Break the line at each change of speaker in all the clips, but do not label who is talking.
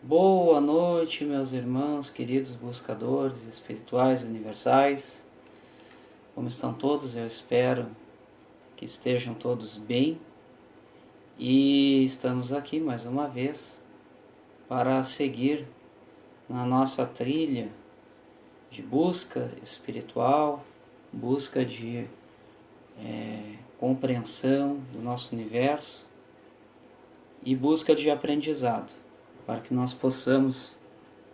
Boa noite, meus irmãos, queridos buscadores espirituais universais. Como estão todos? Eu espero que estejam todos bem. E estamos aqui mais uma vez para seguir na nossa trilha de busca espiritual, busca de compreensão do nosso universo e busca de aprendizado, para que nós possamos,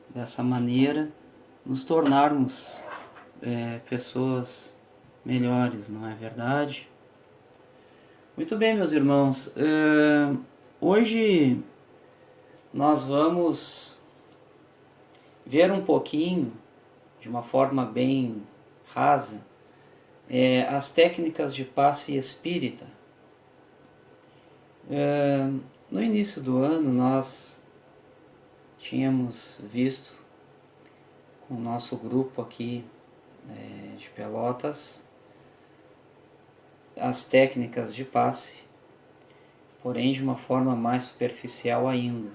dessa maneira, nos tornarmos pessoas melhores, não é verdade? Muito bem, meus irmãos, hoje nós vamos ver um pouquinho, de uma forma bem rasa, as técnicas de passe espírita. No início do ano nós tínhamos visto com o nosso grupo aqui de Pelotas as técnicas de passe, porém de uma forma mais superficial ainda.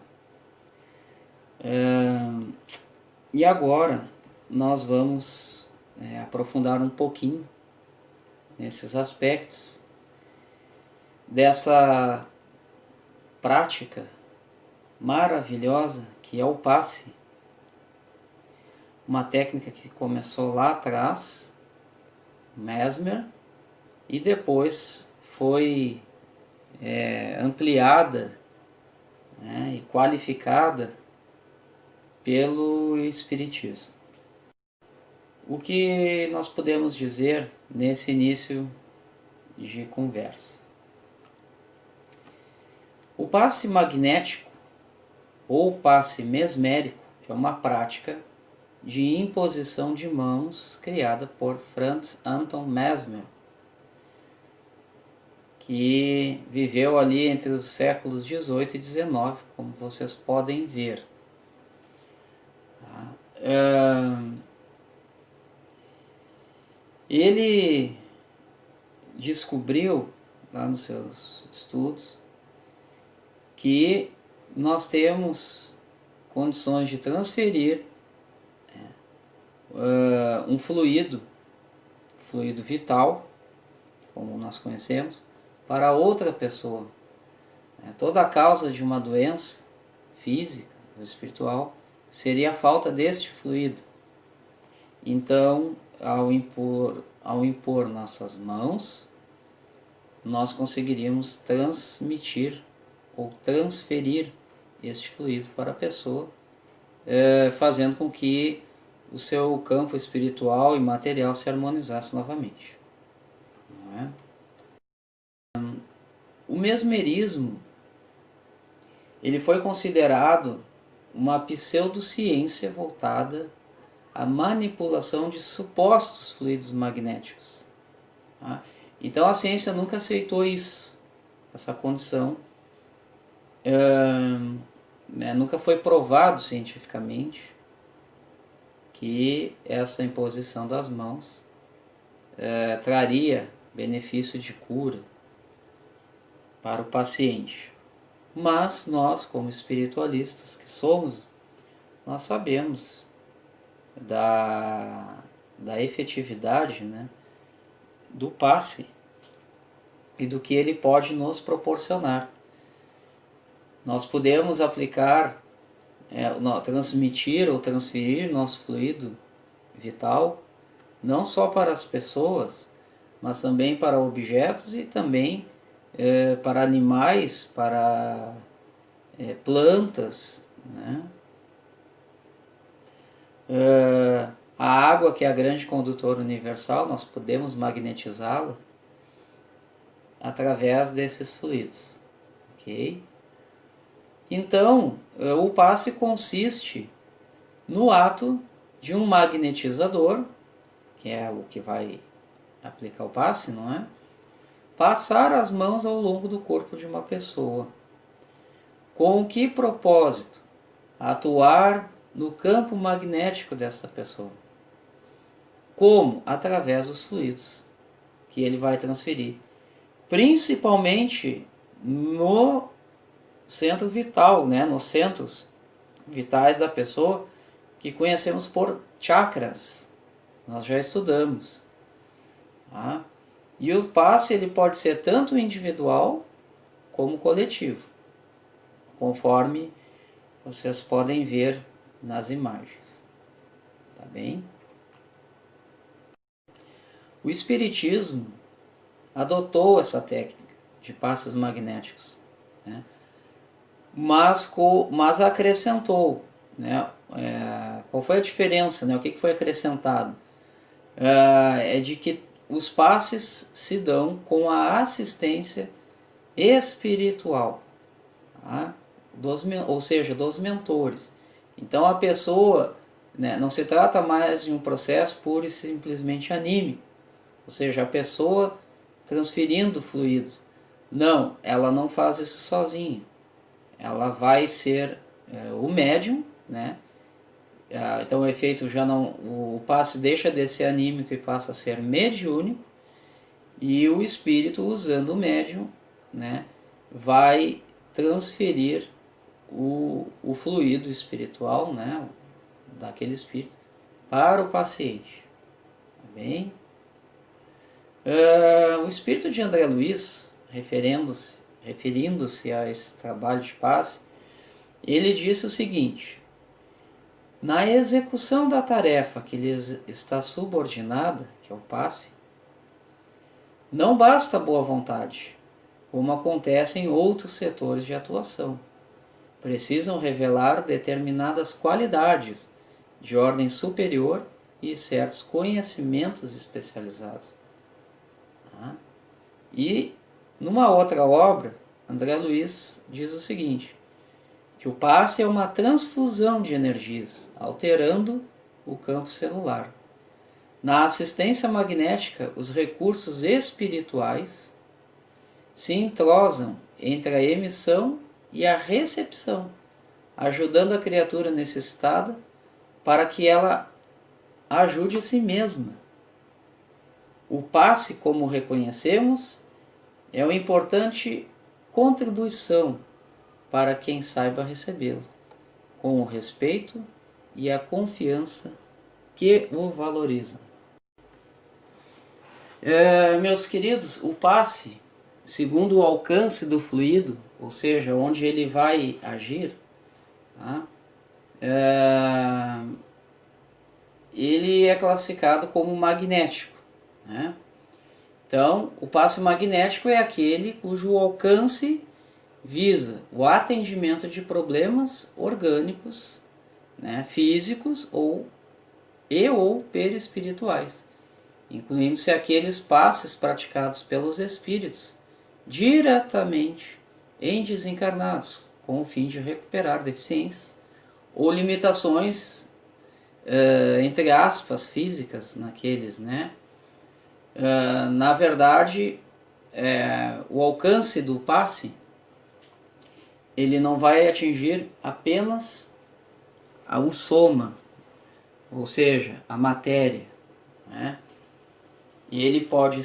E agora nós vamos aprofundar um pouquinho nesses aspectos dessa prática maravilhosa que é o passe, uma técnica que começou lá atrás, Mesmer, e depois foi ampliada, né, e qualificada pelo Espiritismo. O que nós podemos dizer nesse início de conversa? O passe magnético ou passe mesmérico é uma prática de imposição de mãos criada por Franz Anton Mesmer, que viveu ali entre os séculos 18 e 19, como vocês podem ver. Ele descobriu, lá nos seus estudos, que nós temos condições de transferir um fluido vital, como nós conhecemos, para outra pessoa. Toda a causa de uma doença física ou espiritual seria a falta deste fluido. Então, ao impor nossas mãos, nós conseguiríamos transmitir ou transferir este fluido para a pessoa, fazendo com que o seu campo espiritual e material se harmonizasse novamente. Não é? O mesmerismo ele foi considerado uma pseudociência voltada à manipulação de supostos fluidos magnéticos. Tá? Então a ciência nunca aceitou isso, essa condição. Nunca foi provado cientificamente que essa imposição das mãos traria benefício de cura para o paciente. Mas nós, como espiritualistas que somos, nós sabemos da efetividade, né, do passe e do que ele pode nos proporcionar. Nós podemos aplicar, transmitir ou transferir nosso fluido vital não só para as pessoas, mas também para objetos e também para animais, para plantas, né? A água, que é a grande condutora universal, nós podemos magnetizá-la através desses fluidos, ok? Então, o passe consiste no ato de um magnetizador, que é o que vai aplicar o passe, não é? Passar as mãos ao longo do corpo de uma pessoa. Com que propósito? Atuar no campo magnético dessa pessoa. Como? Através dos fluidos que ele vai transferir. Principalmente no centro vital, né? Nos centros vitais da pessoa, que conhecemos por chakras. Nós já estudamos. Tá? E o passe ele pode ser tanto individual como coletivo, conforme vocês podem ver nas imagens. Tá bem? O Espiritismo adotou essa técnica de passes magnéticos, né? mas acrescentou, né? Qual foi a diferença, né? O que foi acrescentado? É de que os passes se dão com a assistência espiritual, tá? Ou seja, dos mentores. Então a pessoa, né, não se trata mais de um processo puro e simplesmente anímico, ou seja, a pessoa transferindo fluidos. Não, ela não faz isso sozinha. Ela vai ser o médium, né? Então o efeito já não, o passe deixa de ser anímico e passa a ser mediúnico, e o espírito, usando o médium, né, vai transferir o fluido espiritual, né, daquele espírito para o paciente. Tá bem? O espírito de André Luiz, referindo-se a esse trabalho de passe, ele disse o seguinte: na execução da tarefa que lhe está subordinada, que é o passe, não basta boa vontade, como acontece em outros setores de atuação. Precisam revelar determinadas qualidades de ordem superior e certos conhecimentos especializados. Tá? E numa outra obra, André Luiz diz o seguinte: que o passe é uma transfusão de energias, alterando o campo celular. Na assistência magnética, os recursos espirituais se entrosam entre a emissão e a recepção, ajudando a criatura necessitada para que ela ajude a si mesma. O passe, como reconhecemos, é uma importante contribuição para quem saiba recebê-lo, com o respeito e a confiança que o valorizam. Meus queridos, o passe, segundo o alcance do fluido, ou seja, onde ele vai agir, tá? Ele é classificado como magnético, né? Então, o passe magnético é aquele cujo alcance visa o atendimento de problemas orgânicos, né, físicos ou perispirituais, incluindo-se aqueles passes praticados pelos espíritos diretamente em desencarnados, com o fim de recuperar deficiências ou limitações, entre aspas, físicas naqueles, né? Na verdade, o alcance do passe ele não vai atingir apenas o soma, ou seja, a matéria, né? E ele pode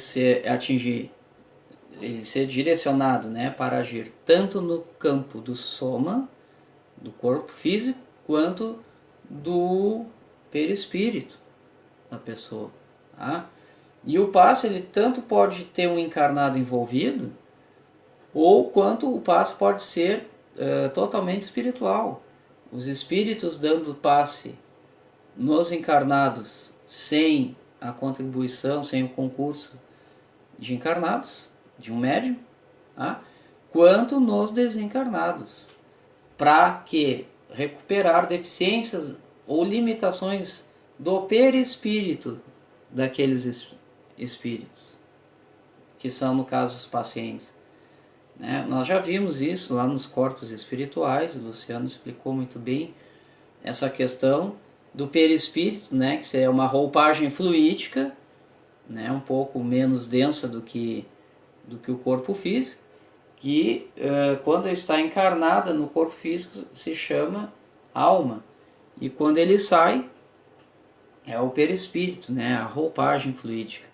ele ser direcionado, né, para agir tanto no campo do soma, do corpo físico, quanto do perispírito da pessoa, tá? E o passe ele tanto pode ter um encarnado envolvido, ou quanto o passe pode ser totalmente espiritual. Os espíritos dando passe nos encarnados sem a contribuição, sem o concurso de encarnados, de um médium, tá? Quanto nos desencarnados, para que recuperar deficiências ou limitações do perispírito daqueles espíritos, que são, no caso, os pacientes. Né? Nós já vimos isso lá nos corpos espirituais, o Luciano explicou muito bem essa questão do perispírito, né? Que é uma roupagem fluídica, né? Um pouco menos densa do que o corpo físico, que quando está encarnada no corpo físico se chama alma, e quando ele sai é o perispírito, né? A roupagem fluídica.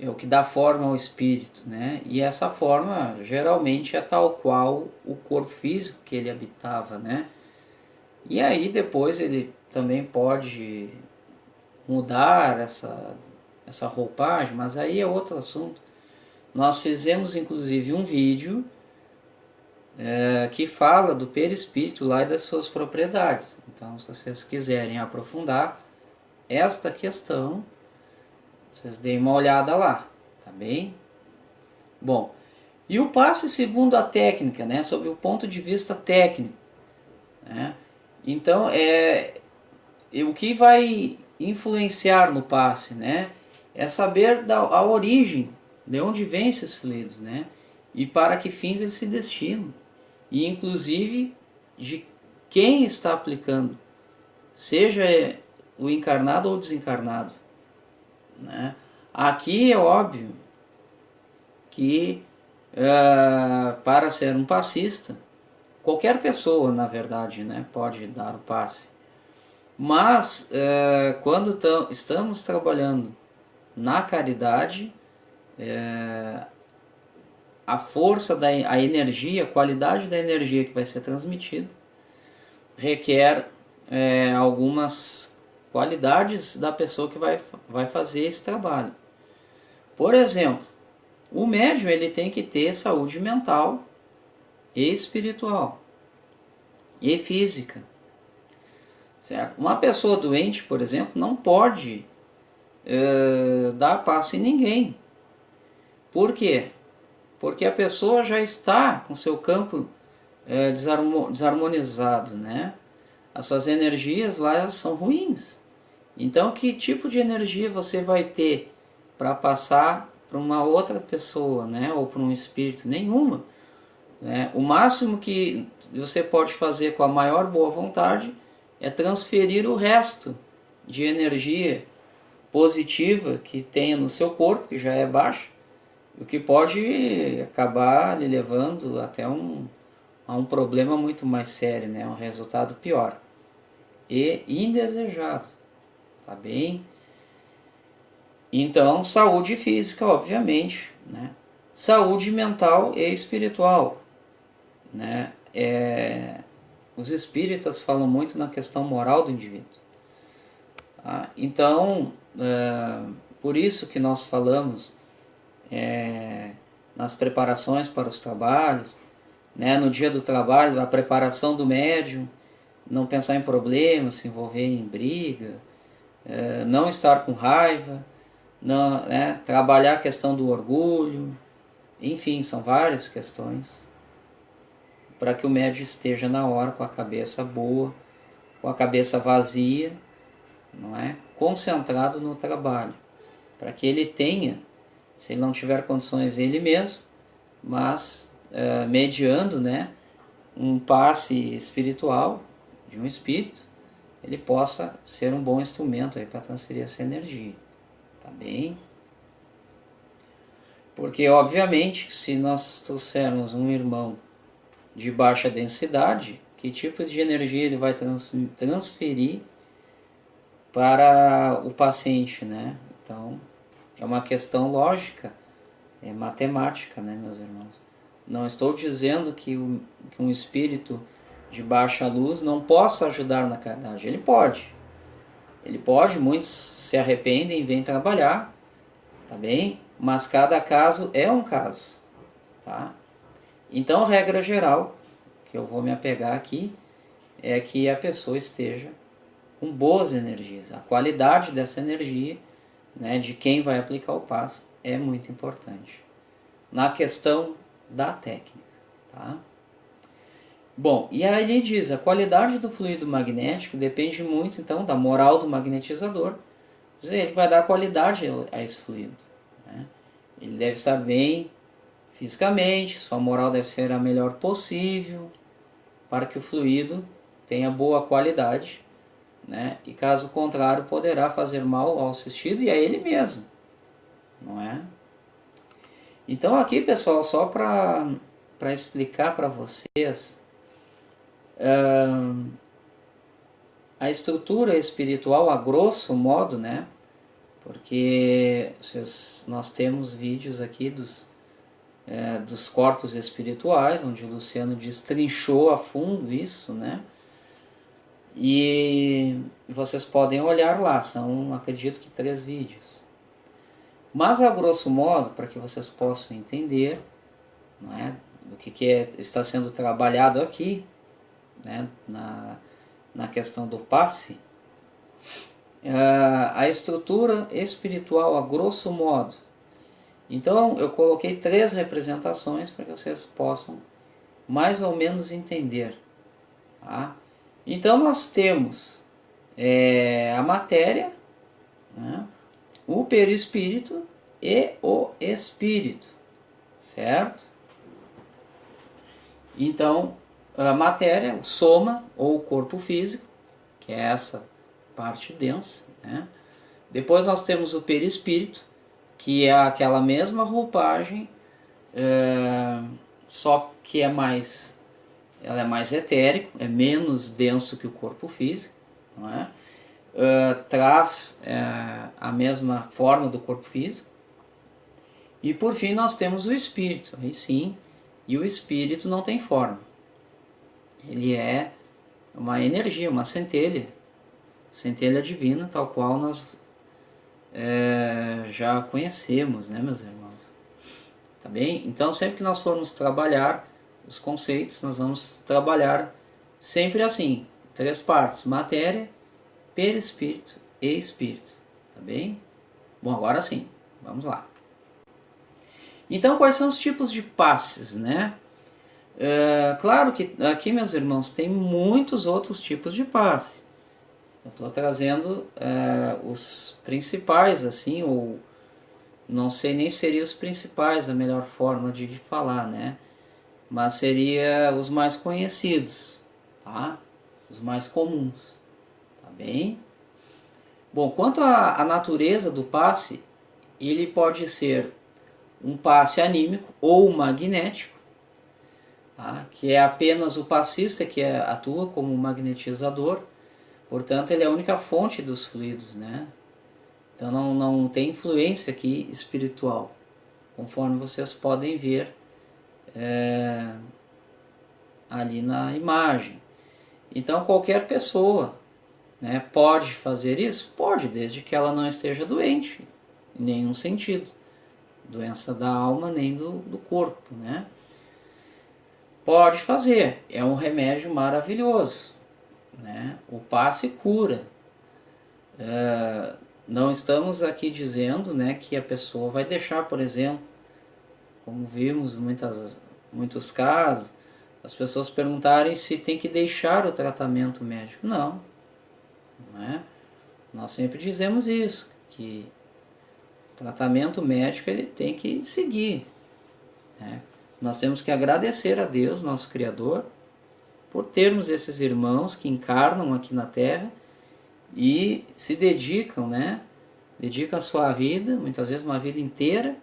É o que dá forma ao espírito, né? E essa forma geralmente é tal qual o corpo físico que ele habitava, né? E aí depois ele também pode mudar essa roupagem, mas aí é outro assunto. Nós fizemos inclusive um vídeo que fala do perispírito lá e das suas propriedades. Então, se vocês quiserem aprofundar esta questão, vocês deem uma olhada lá, tá bem? Bom, e o passe segundo a técnica, né, sob o ponto de vista técnico, né? Então, o que vai influenciar no passe, né, é saber a origem, de onde vêm esses fluidos, né, e para que fins eles se destinam, e inclusive de quem está aplicando, seja o encarnado ou o desencarnado, né. Aqui é óbvio que para ser um passista, qualquer pessoa, na verdade, né, pode dar o passe. Mas quando estamos trabalhando na caridade, a força, a energia, a qualidade da energia que vai ser transmitida requer algumas qualidades da pessoa que vai fazer esse trabalho. Por exemplo, o médium ele tem que ter saúde mental e espiritual e física. Certo? Uma pessoa doente, por exemplo, não pode dar passe em ninguém. Por quê? Porque a pessoa já está com seu campo desarmonizado, né? As suas energias lá são ruins. Então, que tipo de energia você vai ter para passar para uma outra pessoa, né? Ou para um espírito? Nenhuma. Né? O máximo que você pode fazer com a maior boa vontade é transferir o resto de energia positiva que tenha no seu corpo, que já é baixa, o que pode acabar lhe levando até a um problema muito mais sério, né? Um resultado pior e indesejado, tá bem? Então, saúde física, obviamente, né? Saúde mental e espiritual, né? Os espíritas falam muito na questão moral do indivíduo. Tá? Então, por isso que nós falamos nas preparações para os trabalhos, né? No dia do trabalho, a preparação do médium, não pensar em problemas, se envolver em briga, não estar com raiva, não, né? Trabalhar a questão do orgulho, enfim, são várias questões para que o médium esteja na hora com a cabeça boa, com a cabeça vazia, não é? Concentrado no trabalho, para que ele tenha, se ele não tiver condições ele mesmo, mas mediando, né, um passe espiritual de um espírito, ele possa ser um bom instrumento aí para transferir essa energia, tá bem? Porque obviamente se nós trouxermos um irmão de baixa densidade, que tipo de energia ele vai transferir para o paciente, né? Então, é uma questão lógica, é matemática, né, meus irmãos? Não estou dizendo que um espírito de baixa luz não possa ajudar na caridade. Ele pode. Ele pode, muitos se arrependem e vêm trabalhar, tá bem? Mas cada caso é um caso, tá? Então, regra geral, que eu vou me apegar aqui, é que a pessoa esteja com boas energias. A qualidade dessa energia, né, de quem vai aplicar o passe, é muito importante. Na questão da técnica, tá? Bom, e aí ele diz, a qualidade do fluido magnético depende muito, então, da moral do magnetizador. Ele vai dar qualidade a esse fluido, né? Ele deve estar bem fisicamente, sua moral deve ser a melhor possível, para que o fluido tenha boa qualidade, né? E caso contrário, poderá fazer mal ao assistido e a ele mesmo, não é? Então aqui, pessoal, só para explicar para vocês a estrutura espiritual a grosso modo, né? Porque nós temos vídeos aqui dos corpos espirituais, onde o Luciano destrinchou a fundo isso, né? E vocês podem olhar lá, são, acredito que 3 vídeos. Mas a grosso modo, para que vocês possam entender, não é, do está sendo trabalhado aqui, né, na questão do passe, a estrutura espiritual a grosso modo. Então eu coloquei 3 representações para que vocês possam mais ou menos entender. Tá? Então nós temos a matéria, né, o perispírito e o espírito, certo? Então a matéria, o soma ou o corpo físico, que é essa parte densa, né? Depois nós temos o perispírito, que é aquela mesma roupagem, só que ela é mais etérico, é menos denso que o corpo físico, não é? Traz a mesma forma do corpo físico. E por fim nós temos o espírito, aí sim, e o espírito não tem forma. Ele é uma energia, uma centelha divina, tal qual nós já conhecemos, né, meus irmãos? Tá bem? Então sempre que nós formos trabalhar os conceitos, nós vamos trabalhar sempre assim, 3 partes: matéria, perispírito e espírito. Tá bem? Bom, agora sim, vamos lá. Então, quais são os tipos de passes, né? Claro que aqui, meus irmãos, tem muitos outros tipos de passe. Eu estou trazendo os principais, assim, ou não sei nem se seriam os principais, a melhor forma de falar, né? Mas seria os mais conhecidos, tá? Os mais comuns, tá bem? Bom, quanto à natureza do passe, ele pode ser um passe anímico ou magnético, tá? Que é apenas o passista que atua como magnetizador, portanto ele é a única fonte dos fluidos, né? Então não tem influência aqui espiritual, conforme vocês podem ver ali na imagem. Então qualquer pessoa, né, pode fazer isso? Pode, desde que ela não esteja doente, em nenhum sentido. Doença da alma nem do corpo, né? Pode fazer, é um remédio maravilhoso, né? O passe cura. Não estamos aqui dizendo, né, que a pessoa vai deixar, por exemplo, como vimos muitos casos, as pessoas perguntarem se tem que deixar o tratamento médico. Não, não é? Nós sempre dizemos isso, que o tratamento médico ele tem que seguir, né? Nós temos que agradecer a Deus, nosso Criador, por termos esses irmãos que encarnam aqui na Terra e se dedicam, né? Dedicam a sua vida, muitas vezes uma vida inteira,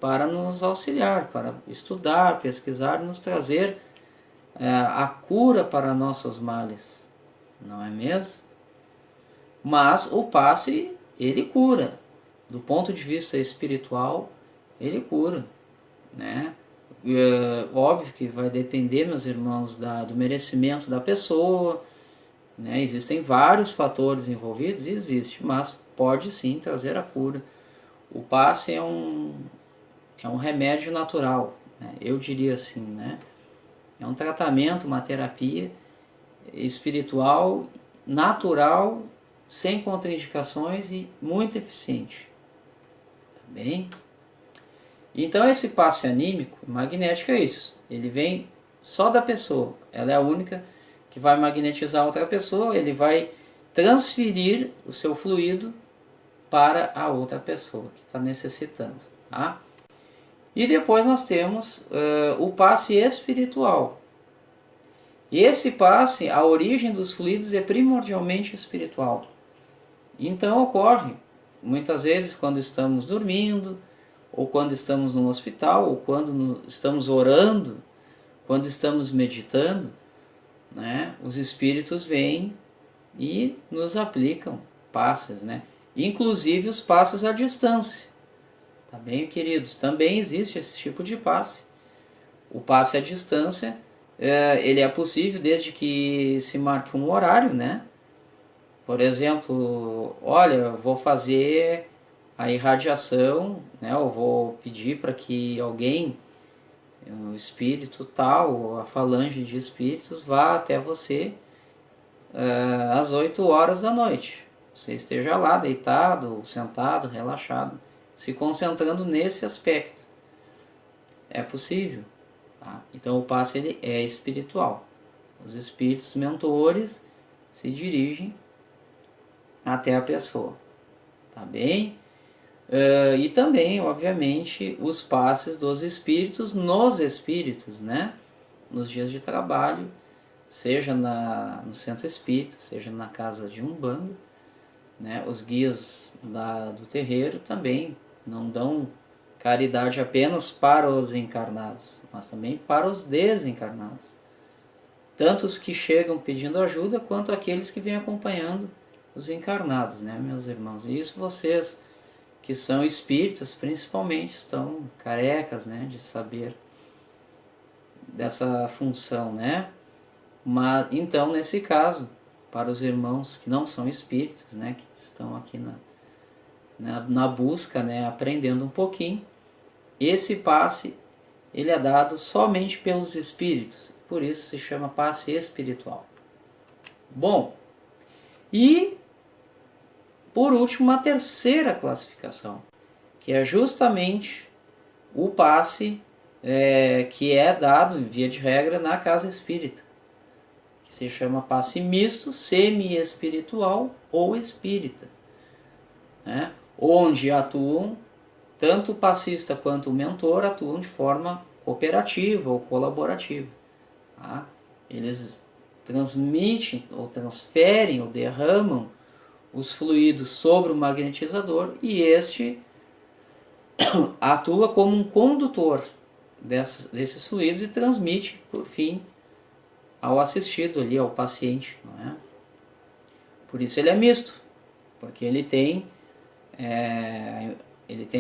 para nos auxiliar, para estudar, pesquisar, nos trazer a cura para nossos males, não é mesmo? Mas o passe, ele cura. Do ponto de vista espiritual, ele cura, né? Óbvio que vai depender, meus irmãos, do merecimento da pessoa, né? Existem vários fatores envolvidos, existe, mas pode sim trazer a cura. O passe é um remédio natural, né? Eu diria assim, né? É um tratamento, uma terapia espiritual, natural, sem contraindicações e muito eficiente. Tá bem? Então esse passe anímico, magnético é isso. Ele vem só da pessoa. Ela é a única que vai magnetizar outra pessoa. Ele vai transferir o seu fluido para a outra pessoa que está necessitando. Tá? E depois nós temos o passe espiritual. E esse passe, a origem dos fluidos é primordialmente espiritual. Então ocorre, muitas vezes, quando estamos dormindo, ou quando estamos no hospital, ou quando estamos orando, quando estamos meditando, né, os espíritos vêm e nos aplicam passes, né? Inclusive os passes à distância. Tá bem, queridos? Também existe esse tipo de passe. O passe à distância Ele é possível desde que se marque um horário, né? Por exemplo, olha, eu vou fazer a irradiação, né? Eu vou pedir para que alguém, o espírito tal, ou a falange de espíritos, vá até você às 8 horas da noite. Você esteja lá, deitado, sentado, relaxado, se concentrando nesse aspecto. É possível. Tá? Então o passe ele é espiritual. Os espíritos mentores se dirigem até a pessoa. Tá bem? E também, obviamente, os passes dos espíritos nos espíritos, né? Nos dias de trabalho, seja no centro espírita, seja na casa de Umbanda, né? Os guias do terreiro também não dão caridade apenas para os encarnados, mas também para os desencarnados. Tanto os que chegam pedindo ajuda, quanto aqueles que vêm acompanhando os encarnados, né, meus irmãos? E isso vocês que são espíritas, principalmente, estão carecas, né, de saber dessa função, né? Mas, então, nesse caso, para os irmãos que não são espíritas, né, que estão aqui na busca, né, aprendendo um pouquinho, esse passe ele é dado somente pelos espíritos, por isso se chama passe espiritual. Bom, e por último, uma terceira classificação, que é justamente o passe que é dado, via de regra, na casa espírita, que se chama passe misto, semi-espiritual ou espírita, né? Onde atuam, tanto o passista quanto o mentor atuam de forma cooperativa ou colaborativa. Tá? Eles transmitem ou transferem ou derramam os fluidos sobre o magnetizador e este atua como um condutor desses fluidos e transmite, por fim, ao assistido ali, ao paciente. Não é? Por isso ele é misto, porque ele tem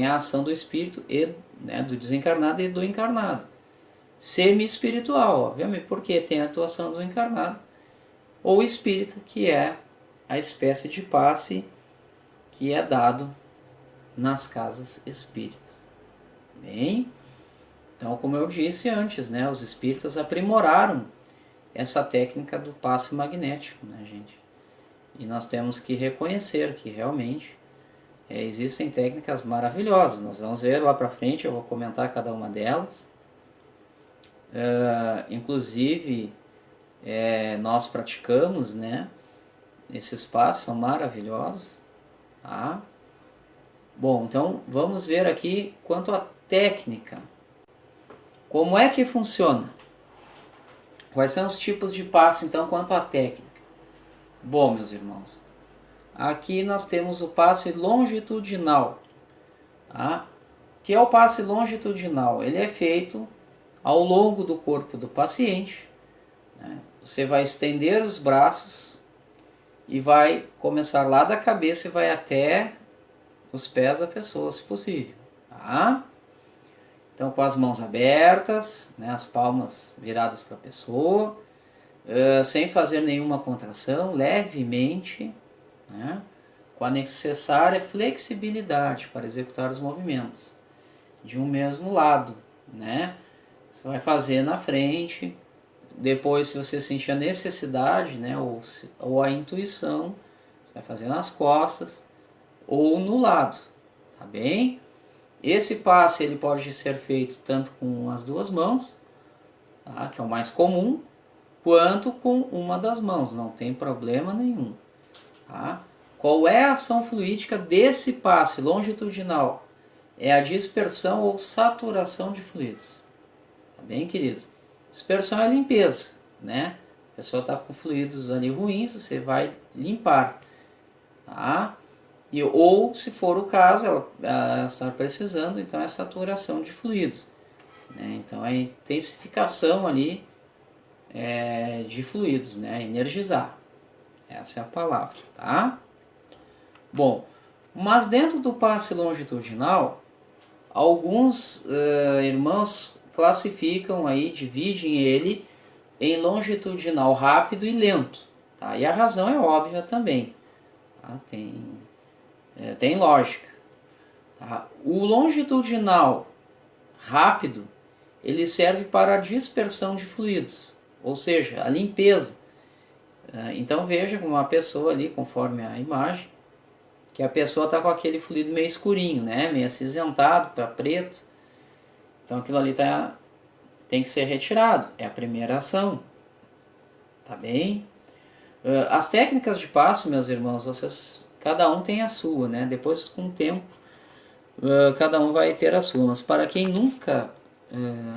a ação do espírito, e, né, do desencarnado e do encarnado. Semi-espiritual, obviamente, porque tem a atuação do encarnado, ou espírita, que é a espécie de passe que é dado nas casas espíritas. Bem, então, como eu disse antes, né, os espíritas aprimoraram essa técnica do passe magnético, né, gente? E nós temos que reconhecer que realmente existem técnicas maravilhosas. Nós vamos ver lá para frente, eu vou comentar cada uma delas. Inclusive, nós praticamos, né? Esses passos são maravilhosos. Tá? Bom, então vamos ver aqui quanto à técnica. Como é que funciona? Quais são os tipos de passe, então, quanto à técnica? Bom, meus irmãos, aqui nós temos o passe longitudinal. Tá? O que é o passe longitudinal? Ele é feito ao longo do corpo do paciente. Né? Você vai estender os braços e vai começar lá da cabeça e vai até os pés da pessoa, se possível. Tá? Então, com as mãos abertas, né, as palmas viradas para a pessoa, sem fazer nenhuma contração, levemente, né, com a necessária flexibilidade para executar os movimentos de um mesmo lado. Né? Você vai fazer na frente, depois, se você sentir a necessidade, né, ou a intuição, você vai fazer nas costas ou no lado. Tá bem? Esse passe ele pode ser feito tanto com as duas mãos, tá, que é o mais comum, quanto com uma das mãos, não tem problema nenhum. Tá? Qual é a ação fluídica desse passe longitudinal? É a dispersão ou saturação de fluidos. Tá bem, queridos? Dispersão é limpeza, né? A pessoa está com fluidos ali ruins, você vai limpar. Tá? Ou, se for o caso, ela está precisando, então é saturação de fluidos. Né? Então é intensificação ali de fluidos, né? Energizar. Essa é a palavra. Tá? Bom, mas dentro do passe longitudinal, alguns irmãos classificam aí, dividem ele em longitudinal rápido e lento. Tá? E a razão é óbvia também. Tá? Tem lógica. Tá? O longitudinal rápido, ele serve para a dispersão de fluidos, ou seja, a limpeza. Então veja uma pessoa ali, conforme a imagem, que a pessoa está com aquele fluido meio escurinho, né? Meio acinzentado para preto. Então aquilo ali tem que ser retirado. É a primeira ação. Tá bem? As técnicas de passe, meus irmãos, cada um tem a sua, né? Depois, com o tempo, cada um vai ter a sua. Mas para quem nunca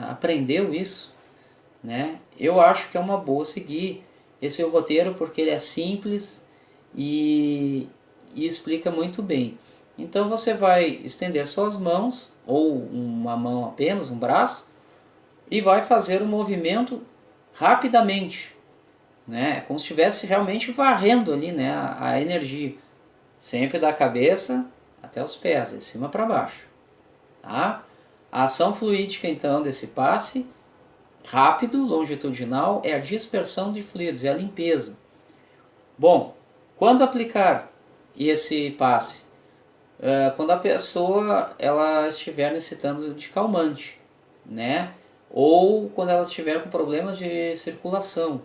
aprendeu isso, né? Eu acho que é uma boa seguir esse roteiro, porque ele é simples e explica muito bem. Então você vai estender suas mãos, ou uma mão apenas, um braço, e vai fazer o movimento rapidamente, né? Como se estivesse realmente varrendo ali, né, a energia, sempre da cabeça até os pés, de cima para baixo. Tá? A ação fluídica então desse passe rápido, longitudinal, é a dispersão de fluidos, é a limpeza. Bom, quando aplicar esse passe? Quando a pessoa ela estiver necessitando de calmante, né? Ou quando ela estiver com problemas de circulação.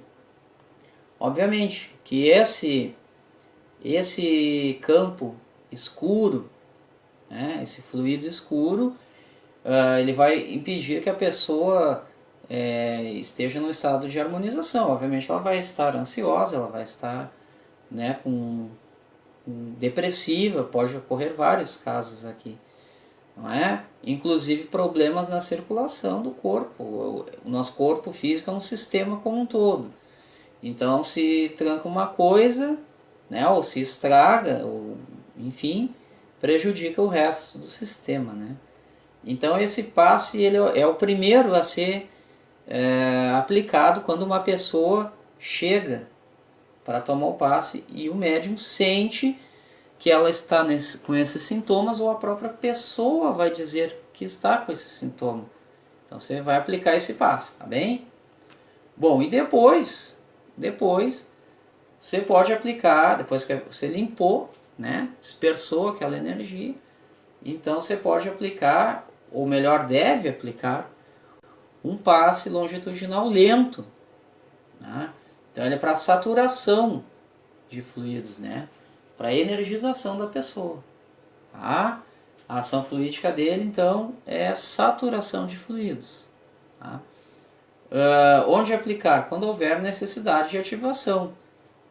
Obviamente que esse campo escuro, né? Esse fluido escuro, ele vai impedir que a pessoa esteja no estado de harmonização. Obviamente ela vai estar ansiosa, ela vai estar, né, com depressiva, pode ocorrer vários casos aqui, não é? Inclusive problemas na circulação do corpo. O nosso corpo físico é um sistema como um todo. Então se tranca uma coisa, né, ou se estraga, ou enfim, prejudica o resto do sistema, né? Então esse passe ele é o primeiro a ser aplicado quando uma pessoa chega para tomar o passe e o médium sente que ela está com esses sintomas, ou a própria pessoa vai dizer que está com esse sintoma. Então você vai aplicar esse passe, tá bem? Bom, e depois você pode aplicar, depois que você limpou, né, dispersou aquela energia, então você pode aplicar, ou melhor, deve aplicar, um passe longitudinal lento. Né? Então ele é para saturação de fluidos, né? Para energização da pessoa. Tá? A ação fluídica dele, então, é saturação de fluidos. Tá? Onde aplicar? Quando houver necessidade de ativação,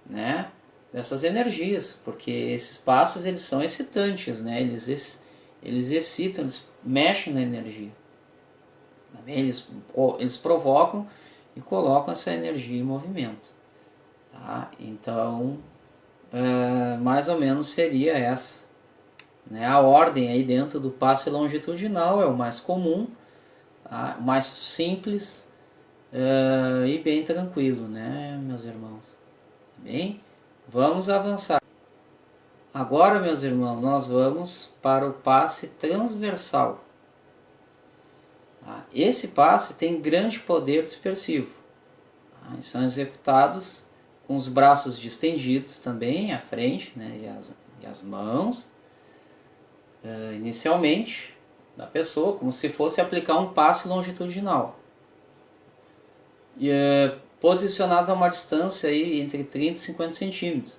né, dessas energias, porque esses passos eles são excitantes, né? Eles excitam, eles mexem na energia. Tá bem? Eles provocam e colocam essa energia em movimento. Tá? Então, mais ou menos seria essa, né? A ordem aí dentro do passe longitudinal é o mais comum, tá? O mais simples e bem tranquilo, né, meus irmãos? Tá bem? Vamos avançar. Agora, meus irmãos, nós vamos para o passe transversal. Tá? Esse passe tem grande poder dispersivo. Tá? E são executados com os braços distendidos também à frente, né, e as mãos, inicialmente, da pessoa, como se fosse aplicar um passe longitudinal. E posicionados a uma distância aí entre 30 e 50 centímetros.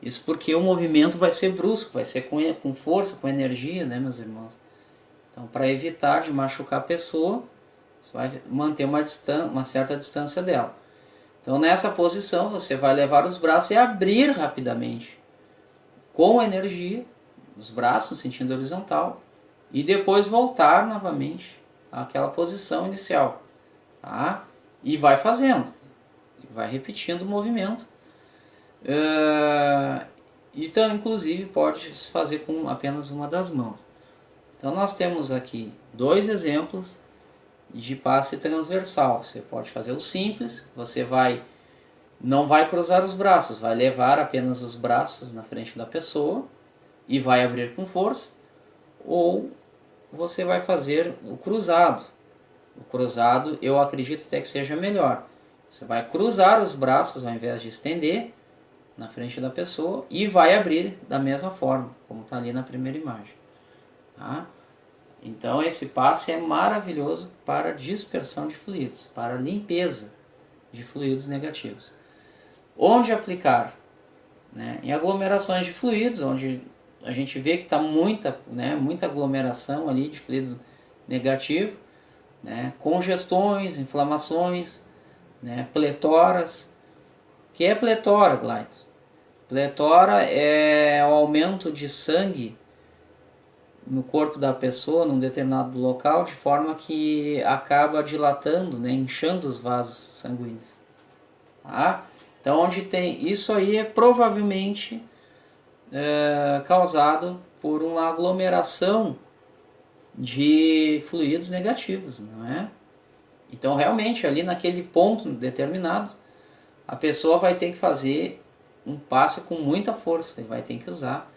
Isso porque o movimento vai ser brusco, vai ser com força, com energia, né, meus irmãos? Então, para evitar de machucar a pessoa, você vai manter uma certa distância dela. Então, nessa posição, você vai levar os braços e abrir rapidamente, com energia, os braços no sentido horizontal, e depois voltar novamente àquela posição inicial. Tá? E vai fazendo, vai repetindo o movimento. Então, inclusive, pode se fazer com apenas uma das mãos. Então, nós temos aqui dois exemplos de passe transversal. Você pode fazer o simples, você não vai cruzar os braços, vai levar apenas os braços na frente da pessoa e vai abrir com força, ou você vai fazer o cruzado. O cruzado eu acredito até que seja melhor. Você vai cruzar os braços ao invés de estender na frente da pessoa e vai abrir da mesma forma, como está ali na primeira imagem. Tá? Então esse passe é maravilhoso para dispersão de fluidos, para limpeza de fluidos negativos. Onde aplicar? Né? Em aglomerações de fluidos, onde a gente vê que está muita aglomeração ali de fluido negativo, né? Congestões, inflamações, né? Pletoras. O que é pletora, Glaito? Pletora é o aumento de sangue no corpo da pessoa, num determinado local, de forma que acaba dilatando, né? Inchando os vasos sanguíneos. Tá? Então, onde tem isso aí é provavelmente causado por uma aglomeração de fluidos negativos, não é? Então, realmente, ali naquele ponto determinado, a pessoa vai ter que fazer um passe com muita força e vai ter que usar,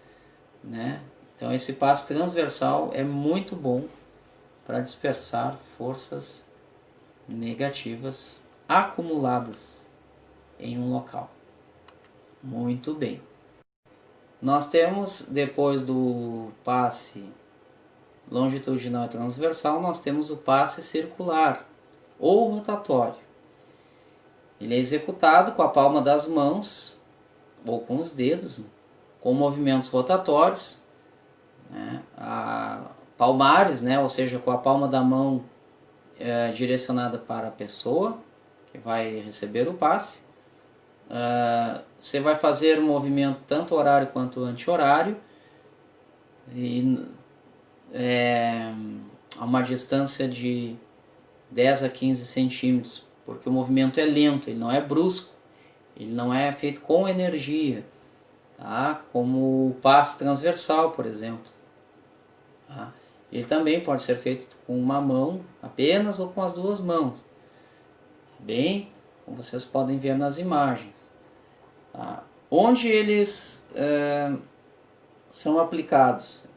né? Então, esse passe transversal é muito bom para dispersar forças negativas acumuladas em um local. Muito bem. Nós temos, depois do passe longitudinal e transversal, nós temos o passe circular ou rotatório. Ele é executado com a palma das mãos ou com os dedos, com movimentos rotatórios, né? Palmares, né? Ou seja, com a palma da mão direcionada para a pessoa que vai receber o passe. Você vai fazer um movimento tanto horário quanto anti-horário e a uma distância de 10 a 15 centímetros, porque o movimento é lento, ele não é brusco, ele não é feito com energia, tá? Como o passe transversal, por exemplo. Tá? Ele também pode ser feito com uma mão apenas ou com as duas mãos, bem como vocês podem ver nas imagens. Tá? Onde eles são aplicados?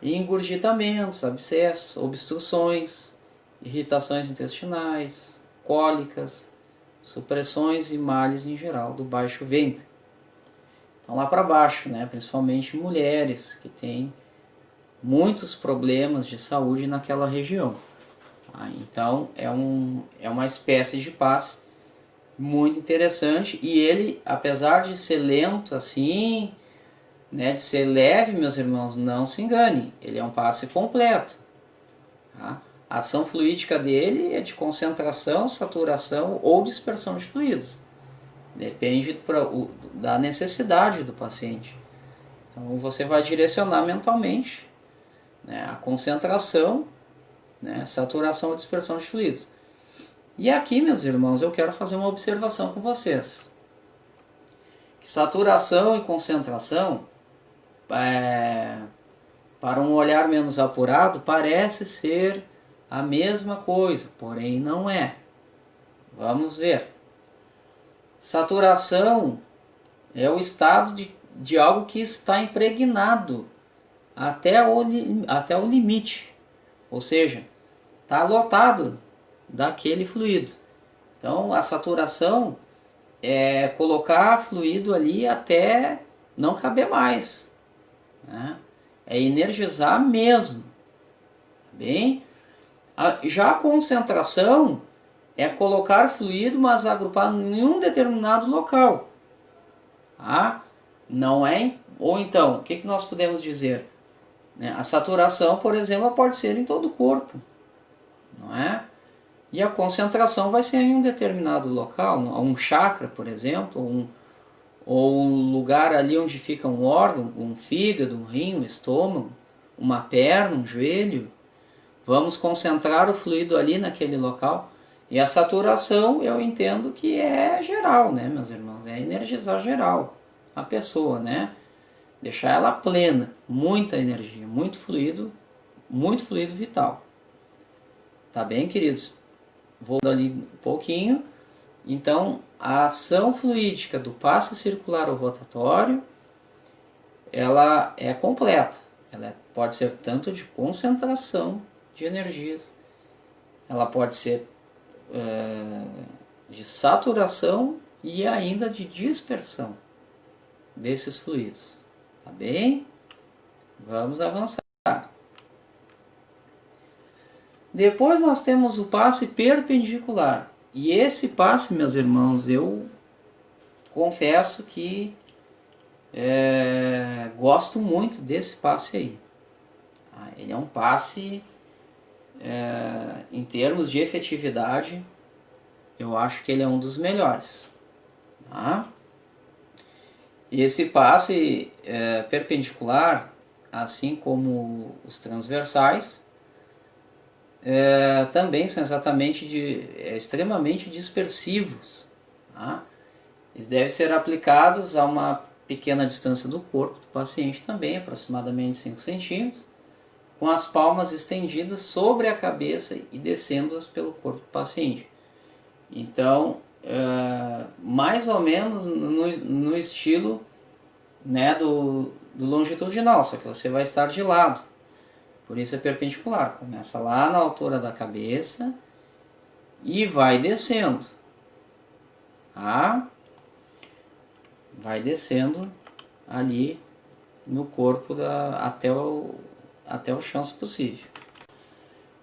Em engurgitamentos, abscessos, obstruções, irritações intestinais, cólicas, supressões e males em geral do baixo ventre. Então lá para baixo, né, principalmente mulheres que têm muitos problemas de saúde naquela região. Então é uma espécie de passe muito interessante e ele, apesar de ser lento assim, né, de ser leve, meus irmãos, não se engane, ele é um passe completo. Tá? A ação fluídica dele é de concentração, saturação ou dispersão de fluidos. Depende da necessidade do paciente. Então você vai direcionar mentalmente, né, a concentração, né, saturação ou dispersão de fluidos. E aqui, meus irmãos, eu quero fazer uma observação com vocês. Que saturação e concentração, para um olhar menos apurado, parece ser a mesma coisa, porém não é. Vamos ver. Saturação é o estado de algo que está impregnado até o limite, ou seja, está lotado daquele fluido. Então a saturação é colocar fluido ali até não caber mais, né? É energizar mesmo, tá bem? Já a concentração é colocar fluido, mas agrupado em um determinado local, tá? Não é, ou então, o que nós podemos dizer? A saturação, por exemplo, pode ser em todo o corpo, não é? E a concentração vai ser em um determinado local, um chakra, por exemplo, ou um lugar ali onde fica um órgão, um fígado, um rim, um estômago, uma perna, um joelho. Vamos concentrar o fluido ali naquele local. E a saturação eu entendo que é geral, né, meus irmãos? É energizar geral a pessoa, né? Deixar ela plena, muita energia, muito fluido vital. Tá bem, queridos? Vou dar ali um pouquinho. Então, a ação fluídica do passe circular ou rotatório, ela é completa. Ela pode ser tanto de concentração de energias, ela pode ser de saturação e ainda de dispersão desses fluidos. Tá bem? Vamos avançar. Depois nós temos o passe perpendicular. E esse passe, meus irmãos, eu confesso que gosto muito desse passe aí. Ele é um passe, em termos de efetividade, eu acho que ele é um dos melhores. Tá? E esse passe perpendicular, assim como os transversais, também são extremamente dispersivos. Tá? Eles devem ser aplicados a uma pequena distância do corpo do paciente também, aproximadamente 5 centímetros, com as palmas estendidas sobre a cabeça e descendo-as pelo corpo do paciente. Então, mais ou menos no estilo, né, do longitudinal, só que você vai estar de lado. Por isso é perpendicular. Começa lá na altura da cabeça e vai descendo. Tá? Vai descendo ali no corpo até o chão, se possível.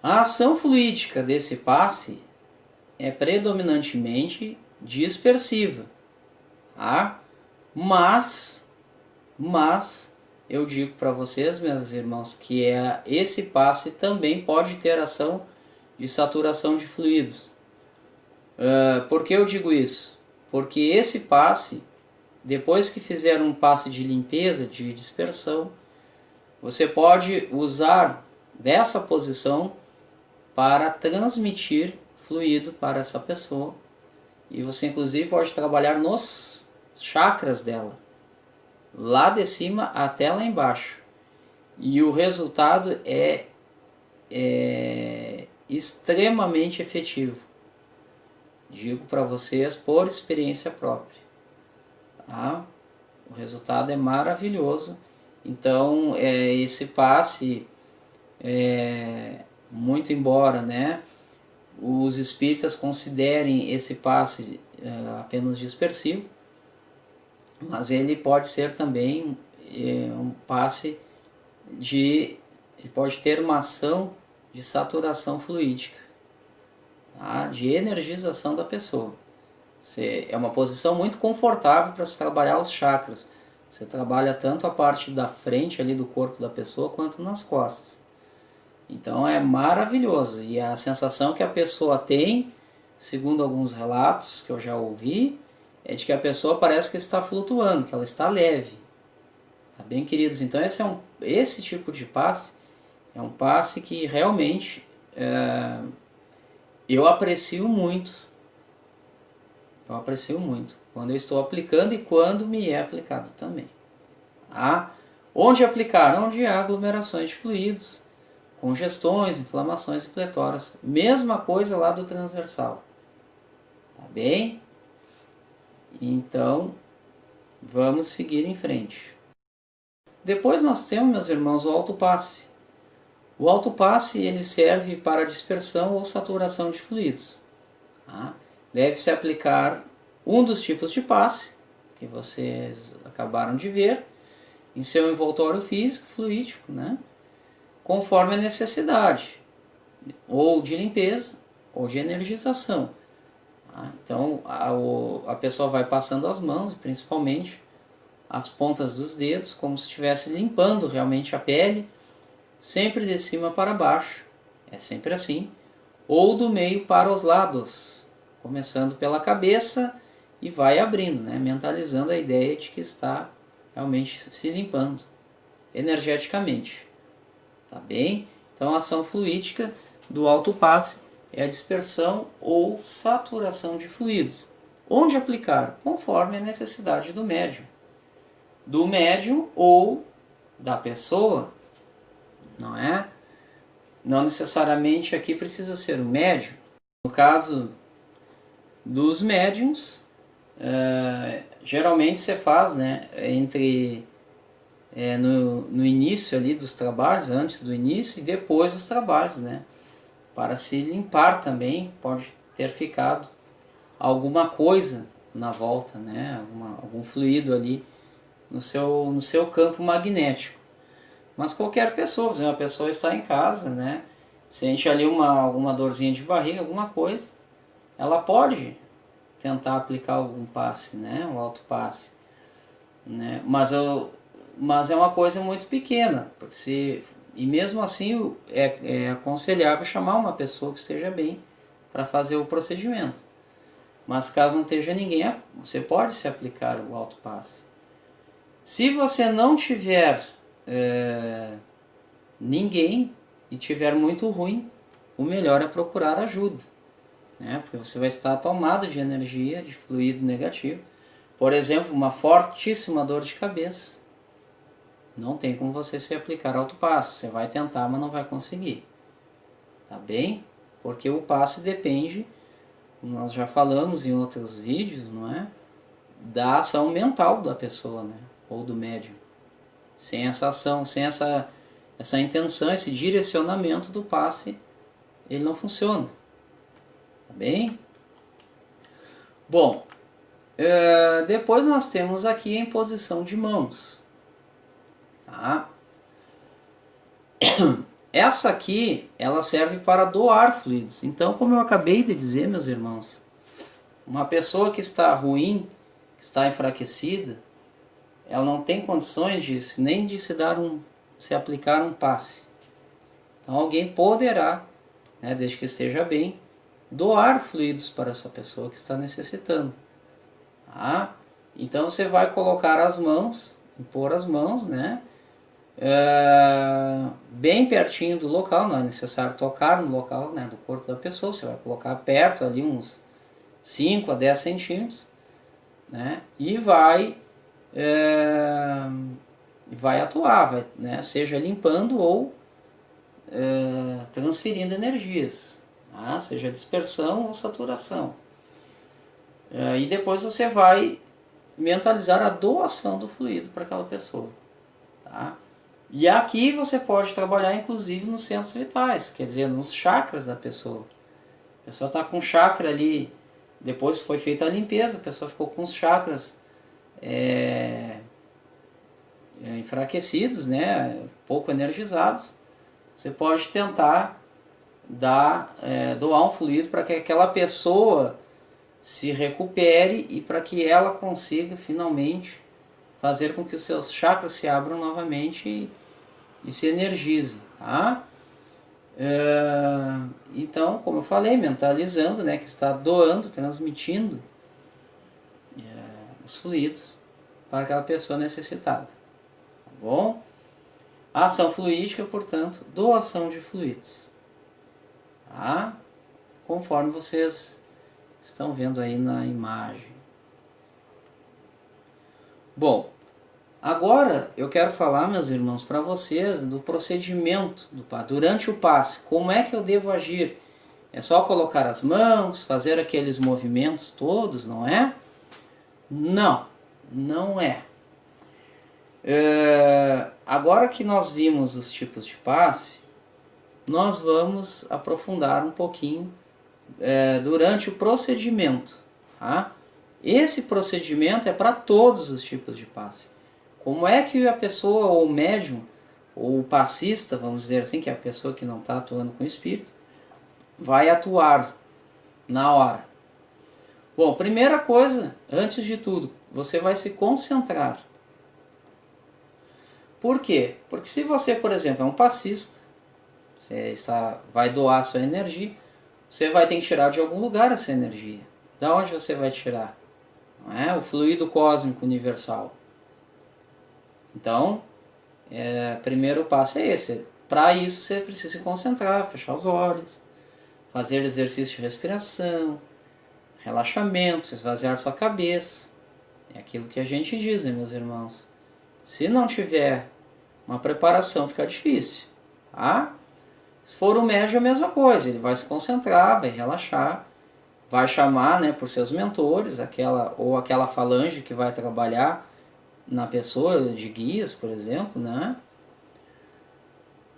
A ação fluídica desse passe é predominantemente dispersiva, tá? Mas eu digo para vocês, meus irmãos, que esse passe também pode ter ação de saturação de fluidos. Por que eu digo isso? Porque esse passe, depois que fizer um passe de limpeza, de dispersão, você pode usar dessa posição para transmitir fluido para essa pessoa. E você inclusive pode trabalhar nos chakras dela, lá de cima até lá embaixo. E o resultado é extremamente efetivo. Digo para vocês por experiência própria. Tá? O resultado é maravilhoso. Então, esse passe, muito embora, né, os espíritas considerem esse passe apenas dispersivo, mas ele pode ser também um passe ele pode ter uma ação de saturação fluídica, tá? De energização da pessoa. É uma posição muito confortável para se trabalhar os chakras. Você trabalha tanto a parte da frente ali do corpo da pessoa quanto nas costas. Então é maravilhoso. E a sensação que a pessoa tem, segundo alguns relatos que eu já ouvi, é de que a pessoa parece que está flutuando, que ela está leve. Tá bem, queridos? Então esse tipo de passe é um passe que realmente eu aprecio muito. Eu aprecio muito quando eu estou aplicando e quando me é aplicado também. Tá? Onde aplicar? Onde há aglomerações de fluidos, congestões, inflamações e pletoras. Mesma coisa lá do transversal. Tá bem? Então, vamos seguir em frente. Depois nós temos, meus irmãos, o autopasse. O autopasse ele serve para dispersão ou saturação de fluidos. Tá? Deve-se aplicar um dos tipos de passe que vocês acabaram de ver em seu envoltório físico, fluídico, né? Conforme a necessidade, ou de limpeza, ou de energização. Tá? Então a pessoa vai passando as mãos, principalmente as pontas dos dedos, como se estivesse limpando realmente a pele, sempre de cima para baixo, é sempre assim, ou do meio para os lados, começando pela cabeça e vai abrindo, né? Mentalizando a ideia de que está realmente se limpando energeticamente. Tá bem? Então a ação fluídica do autopasse é a dispersão ou saturação de fluidos. Onde aplicar? Conforme a necessidade do médium. Do médium ou da pessoa, não é? Não necessariamente aqui precisa ser o médium. No caso dos médiums, geralmente você faz, né, no início ali dos trabalhos, antes do início e depois dos trabalhos, né, para se limpar também, pode ter ficado alguma coisa na volta, né? Algum fluido ali no seu campo magnético. Mas qualquer pessoa, por exemplo, uma pessoa está em casa, né? Sente ali alguma dorzinha de barriga, alguma coisa, ela pode tentar aplicar algum passe, né? Um autopasse, né? Mas é uma coisa muito pequena, porque e mesmo assim é aconselhável chamar uma pessoa que esteja bem para fazer o procedimento. Mas caso não esteja ninguém, você pode se aplicar o autopasse. Se você não tiver ninguém e tiver muito ruim, o melhor é procurar ajuda, né? Porque você vai estar tomado de energia, de fluido negativo. Por exemplo, uma fortíssima dor de cabeça. Não tem como você se aplicar autopasse. Você vai tentar, mas não vai conseguir. Tá bem? Porque o passe depende, como nós já falamos em outros vídeos, não é? Da ação mental da pessoa, né? Ou do médium. Sem essa ação, sem essa intenção, esse direcionamento do passe, ele não funciona. Tá bem? Bom, depois nós temos aqui a imposição de mãos. Tá? Essa aqui, ela serve para doar fluidos. Então, como eu acabei de dizer, meus irmãos, uma pessoa que está ruim, que está enfraquecida, ela não tem condições nem de se aplicar um passe. Então, alguém poderá, né, desde que esteja bem, doar fluidos para essa pessoa que está necessitando. Tá? Então, você vai colocar as mãos, impor as mãos, né? Bem pertinho do local, não é necessário tocar no local, né, do corpo da pessoa, você vai colocar perto ali uns 5 a 10 centímetros, né, e vai atuar, né, seja limpando ou transferindo energias, tá? Seja dispersão ou saturação. E depois você vai mentalizar a doação do fluido para aquela pessoa. Tá? E aqui você pode trabalhar inclusive nos centros vitais, quer dizer, nos chakras da pessoa. A pessoa está com chakra ali, depois foi feita a limpeza, a pessoa ficou com os chakras enfraquecidos, né, pouco energizados. Você pode tentar doar um fluido para que aquela pessoa se recupere e para que ela consiga finalmente fazer com que os seus chakras se abram novamente e se energizem, tá? Então, como eu falei, mentalizando, né, que está doando, transmitindo os fluidos para aquela pessoa necessitada, tá bom? A ação fluídica, portanto, doação de fluidos, tá? Conforme vocês estão vendo aí na imagem. Bom, agora eu quero falar, meus irmãos, para vocês do procedimento durante o passe. Como é que eu devo agir? É só colocar as mãos, fazer aqueles movimentos todos, não é? Não, não é. Agora que nós vimos os tipos de passe, nós vamos aprofundar um pouquinho durante o procedimento. Tá? Esse procedimento é para todos os tipos de passe. Como é que a pessoa, ou o médium, ou o passista, vamos dizer assim, que é a pessoa que não está atuando com o espírito, vai atuar na hora? Bom, primeira coisa, antes de tudo, você vai se concentrar. Por quê? Porque se você, por exemplo, é um passista, você vai doar sua energia, você vai ter que tirar de algum lugar essa energia. Da onde você vai tirar? Não é? O fluido cósmico universal. Então, primeiro passo é esse. Para isso você precisa se concentrar, fechar os olhos, fazer exercício de respiração, relaxamento, esvaziar sua cabeça. É aquilo que a gente diz, né, meus irmãos? Se não tiver uma preparação, fica difícil, tá? Se for o médium, é a mesma coisa. Ele vai se concentrar, vai relaxar, vai chamar, né, por seus mentores, aquela falange que vai trabalhar na pessoa, de guias, por exemplo, né?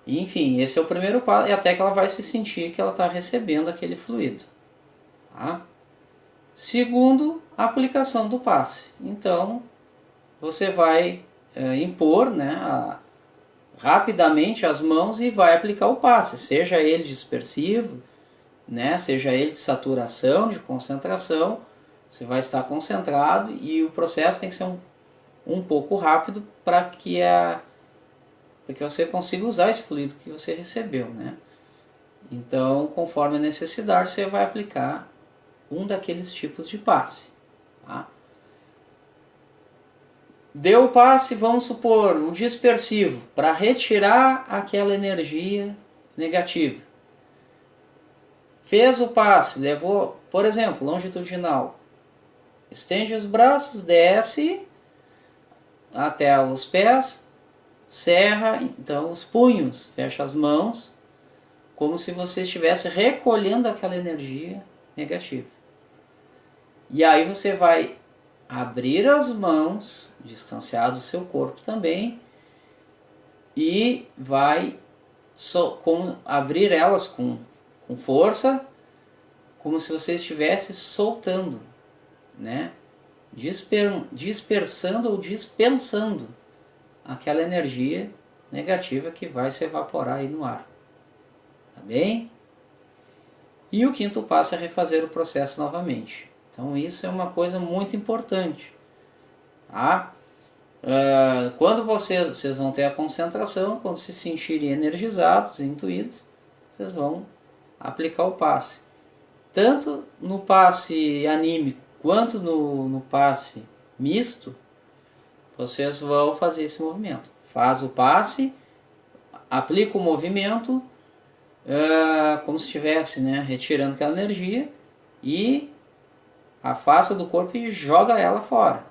Enfim, esse é o primeiro passo, e até que ela vai se sentir que ela está recebendo aquele fluido, tá? Segundo, a aplicação do passe. Então, você vai impor, né, rapidamente as mãos e vai aplicar o passe, seja ele dispersivo, né, seja ele de saturação, de concentração. Você vai estar concentrado e o processo tem que ser um pouco rápido para que você consiga usar esse fluido que você recebeu, né? Então, conforme a necessidade, você vai aplicar um daqueles tipos de passe. Tá? Deu o passe, vamos supor, o dispersivo, para retirar aquela energia negativa. Fez o passe, levou, por exemplo, longitudinal. Estende os braços, desce até os pés, cerra então os punhos, fecha as mãos, como se você estivesse recolhendo aquela energia negativa. E aí você vai abrir as mãos, distanciar do seu corpo também, e vai abrir elas com força, como se você estivesse soltando, né? Dispersando ou dispensando aquela energia negativa que vai se evaporar aí no ar. Tá bem? E o quinto passo é refazer o processo novamente. Então isso é uma coisa muito importante. Tá? Quando vocês vão ter a concentração, quando se sentirem energizados, intuídos, vocês vão aplicar o passe. Tanto no passe anímico quanto no passe misto, vocês vão fazer esse movimento. Faz o passe, aplica o movimento, como se estivesse, né, retirando aquela energia, e afasta do corpo e joga ela fora.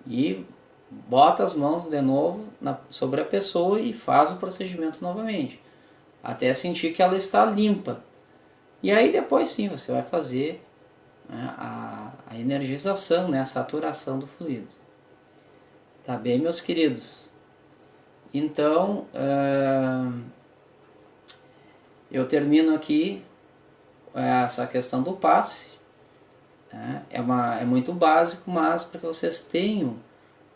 E bota as mãos de novo sobre a pessoa e faz o procedimento novamente, até sentir que ela está limpa. E aí depois sim você vai fazer, né, a energização, né, a saturação do fluido. Tá bem, meus queridos? Então, eu termino aqui essa questão do passe. É muito básico, mas para que vocês tenham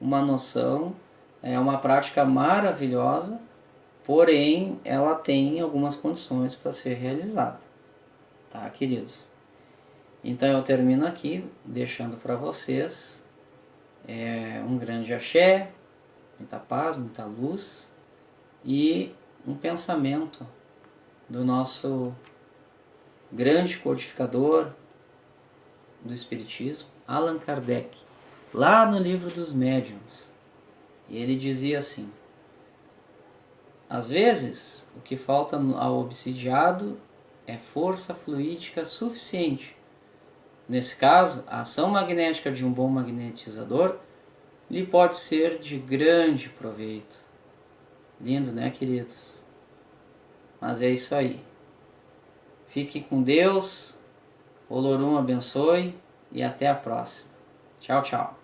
uma noção, é uma prática maravilhosa, porém ela tem algumas condições para ser realizada. Tá, queridos? Então eu termino aqui deixando para vocês um grande axé, muita paz, muita luz e um pensamento do nosso grande codificador do Espiritismo, Allan Kardec, lá no Livro dos Médiuns. E ele dizia assim: às vezes o que falta ao obsidiado é força fluídica suficiente. Nesse caso, a ação magnética de um bom magnetizador lhe pode ser de grande proveito. Lindo, né, queridos? Mas é isso aí. Fique com Deus, Olorum abençoe e até a próxima. Tchau, tchau.